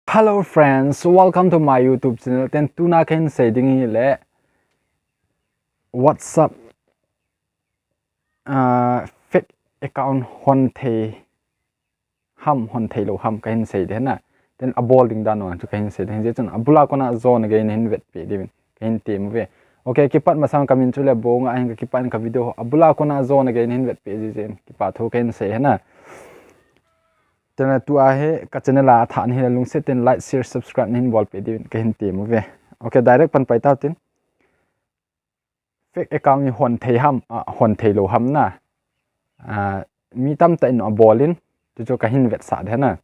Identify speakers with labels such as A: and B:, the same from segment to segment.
A: Hello friends, welcome to my YouTube channel. Then tuna ken say dingi le WhatsApp fake account hon the lo ham ken say de na. Then abolding dan wan to ken say den je chun abula kona zone again hin vet pe divin ken team ve. Okay, kipat masang kamin chule bong a kipan ka video abula kona zone again hin vet pe je kipa tho ken say na. Then tu ahe ka channel a than hi lung se ten like share subscribe nin bol pe din ka hin team ve. Okay, direct pan pai ta tin fake account ni hon thei lo ham na mi tam ta in bolin chu ka hin vet sa de na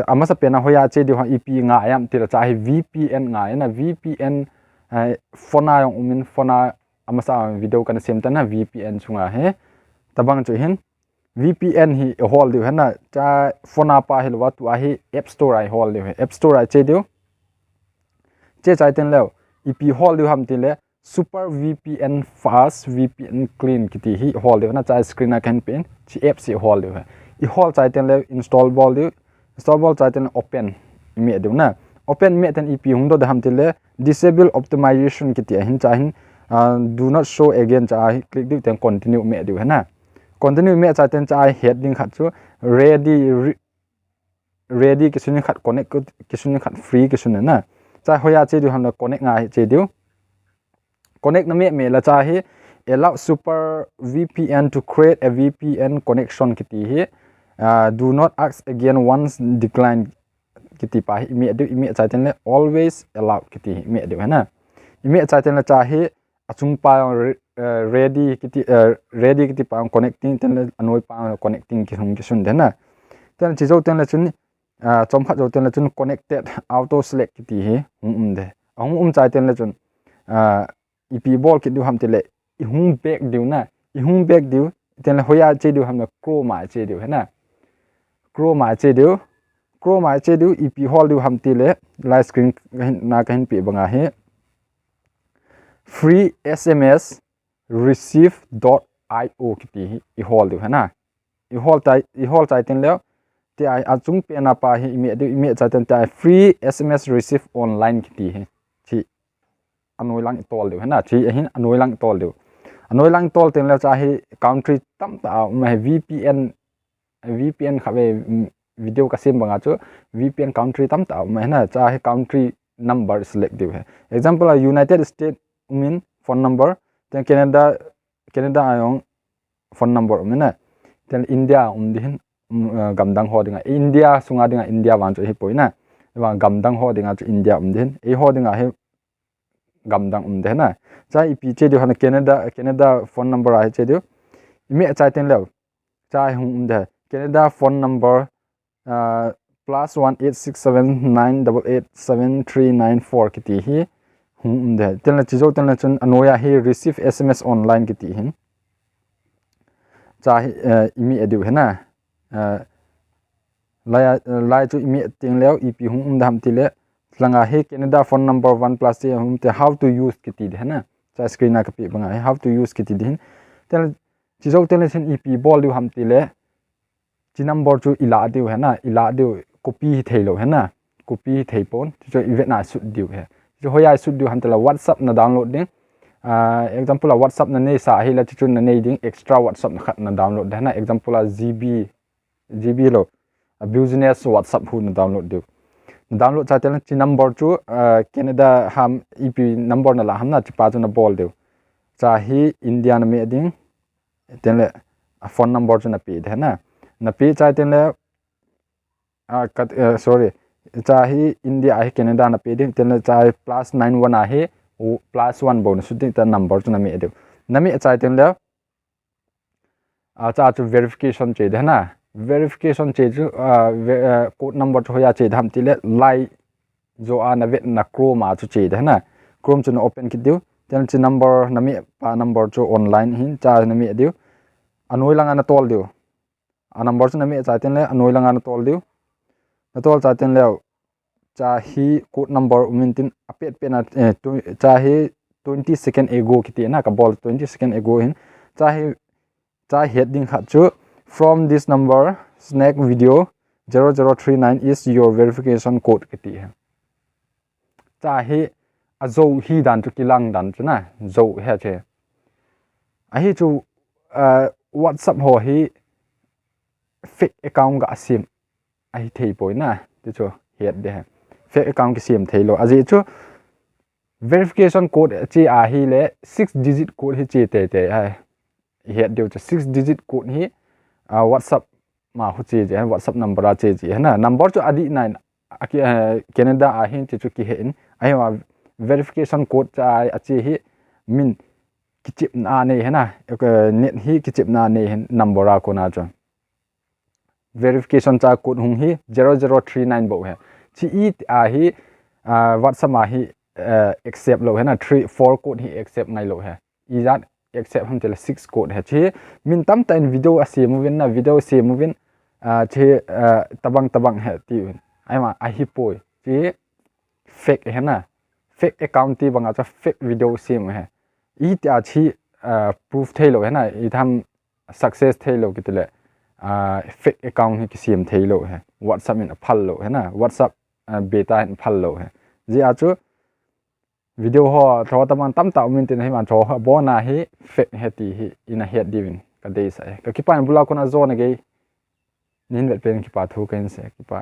A: ama sa pena hoya che di ha ep nga ayam ti cha hi vpn nga na vpn phona yong umin phona ama sa video kan sem ta na vpn chunga he tabang chu hin VPN hi hol diu hana cha phone pa hi lo tu a hi app store ai hol diu app store ai che diu che chai ten lo ep hol diu ham ti le super VPN fast VPN clean kiti hi hol diu na cha screen a kan pin chi app si hol diu I hol chai ten le install ball chai ten open me diu na open me ten ep hung do ham ti le disable optimization kiti hin cha hin do not show again cha hi click diu ten continue me diu hana continue me cha ten cha heading khat chu ready kisun khat connect kisun khat free kisun na cha hoya che du hamna connect nga che du connect na me la cha hi allow super VPN to create a VPN connection kiti hi do not ask again once decline kiti pa hi me du me cha ten le always allow kiti me du na me cha ten la cha hi achung pa ready kiti pa connecting ten anoi pa connecting ki hung ki sun dena ten chi zo ten la chun chom khat zo ten la chun connected auto select kiti hi de chai ten la chun ep ball ki du ham te le I hung back diu na I hung back diu ten la hoya che diu ham na chroma che diu na chroma che diu ep hol diu ham ti le live screen na ka hin pi banga he free SMS receive.io kiti I hol diu hana I hol tai ten leo ti ai achung pe na pa hi ime cha ten tai free SMS receive online kiti hi chi anoi lang tol diu hana chi hin anoi lang tol ten leo cha hi country tam ta ma VPN khabe video ka sim banga chu VPN country tam ta ma hana cha hi country number select diu hai example United States mean phone number then Canada ayong phone number na then India dihin gamdang ho dinga India sunga dinga India wan chu hi poina wa gamdang ho dinga chu India dihin e ho dinga he gamdang de na cha ep che di hana Canada phone number ai che di me cha ten lew cha hung de Canada phone number +1 867988739 kiti hi de ten la chizo ten la chun anoya hi receive SMS online kiti hin cha imi edu hena lai chu imi ting leo ep hung dam ti le langa he Canada phone number 1 plus te how to use kiti de hena cha screen na kapi banga how to use kiti din ten chizo ten la chen ep bol du ham ti le chi number chu ila diu hena ila diu copy theilo hena copy theipon chu event na su diu he jo hoya su diu ham te la WhatsApp na download ding example WhatsApp na ne sa hi la chu na ne ding extra WhatsApp na khat na download hena example GB lo business WhatsApp hu na download cha tel chi number chu Canada ham ep number na la ham na chi pa chu na bol diu cha hi India na me ding ten le phone number chu na pi de na pi cha ten le sorry cha hi India hi Canada na pi ding ten le cha +91 a hi +1 bonus ding ta number chu na me de na me cha ten le cha chu verification che de na verification che chu code number chu ya che dham ti le lai zo a na vet na chroma chu che de na chrome chu na open ki diu ten chi number na me pa number chu online hin cha na me diu anoi langa na tol diu a number chu na me cha ten le anoi langa na tol diu na tol cha ten le cha hi code number min tin apet pe na cha hi 20 second ago kiti na ka bol 20 second ago hin cha heading khat chu from this number snack video 0039 is your verification code cái tí cha hi a zo hi dan chu kilang dan chu na zo he che a hi chu WhatsApp ho hi fake account ga sim a hi thei poi na te chu het de fake account ki sim thei lo a ji chu verification code chi a hi le 6 digit code hi chi te ai het deu chu 6 digit code hi WhatsApp mà hút chi je WhatsApp number a chi ji na number chu adi nine Canada a hin chu ki hen ai wa verification code cha a chi hi min ki chip na ne hena net hi ki chip na ne number a ko na chu verification cha code hung hi 0039 bo he chi i a hi WhatsApp ma hi accept lo hena 4 code hi accept nai lo he i that accept hum tel 6 code he chi min tam tan video ase movin na video se movin che tabang he ti ai ma a hi poi chi fake he na fake account ti banga cha fake video sim he i ta chi proof thelo he na i tham success thelo kitile fake account hi ki sim thelo he WhatsApp in phal lo he na WhatsApp beta in phal lo he ji a chu video ho tho taman tam ta min tin hi man tho bo na hi fake he ti hi in a head divin ka dei sai ka ki pan bula kona zone ge nin vet pen ki pa thu ken se ki pa